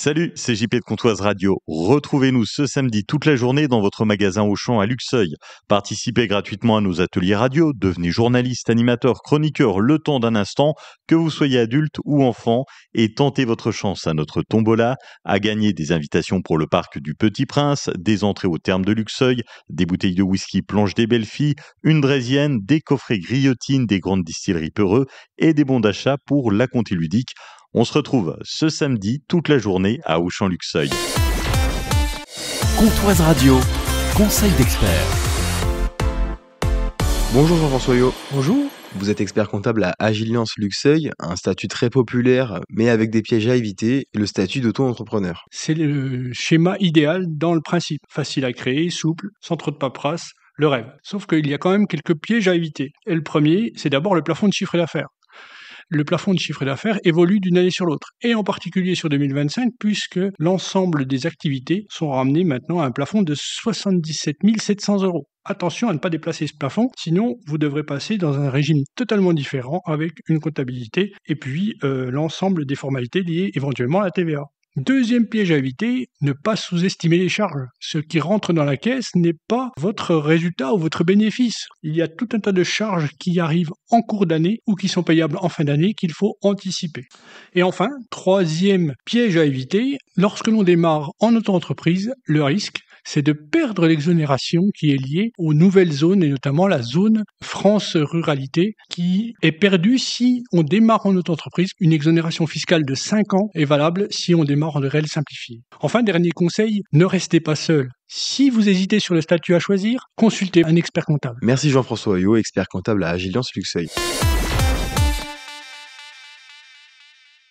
Salut, c'est JP de Comptoise Radio. Retrouvez-nous ce samedi toute la journée dans votre magasin Auchan à Luxeuil. Participez gratuitement à nos ateliers radio, devenez journaliste, animateur, chroniqueur le temps d'un instant, que vous soyez adulte ou enfant, et tentez votre chance à notre tombola, à gagner des invitations pour le parc du Petit Prince, des entrées au terme de Luxeuil, des bouteilles de whisky Planche des Belles Filles, une draisienne, des coffrets grillotines des grandes distilleries Peureux et des bons d'achat pour la Conti ludique. On se retrouve ce samedi toute la journée à Auchan-Luxeuil. Comptoise Radio, conseil d'expert. Bonjour Jean-François Yo. Bonjour. Vous êtes expert comptable à Agiliance Luxeuil, un statut très populaire mais avec des pièges à éviter, le statut d'auto-entrepreneur. C'est le schéma idéal dans le principe. Facile à créer, souple, sans trop de paperasse, le rêve. Sauf qu'il y a quand même quelques pièges à éviter. Et le premier, c'est d'abord le plafond de chiffre d'affaires. Le plafond de chiffre d'affaires évolue d'une année sur l'autre, et en particulier sur 2025, puisque l'ensemble des activités sont ramenées maintenant à un plafond de 77 700 €. Attention à ne pas déplacer ce plafond, sinon vous devrez passer dans un régime totalement différent avec une comptabilité et puis l'ensemble des formalités liées éventuellement à la TVA. Deuxième piège à éviter, ne pas sous-estimer les charges. Ce qui rentre dans la caisse n'est pas votre résultat ou votre bénéfice. Il y a tout un tas de charges qui arrivent en cours d'année ou qui sont payables en fin d'année qu'il faut anticiper. Et enfin, troisième piège à éviter, lorsque l'on démarre en auto-entreprise, le risque, c'est de perdre l'exonération qui est liée aux nouvelles zones et notamment la zone France Ruralité qui est perdue si on démarre en auto-entreprise. Une exonération fiscale de 5 ans est valable si on démarre en réel simplifié. Enfin, dernier conseil, ne restez pas seul. Si vous hésitez sur le statut à choisir, consultez un expert comptable. Merci Jean-François Yo, expert comptable à Agiliance Luxeuil.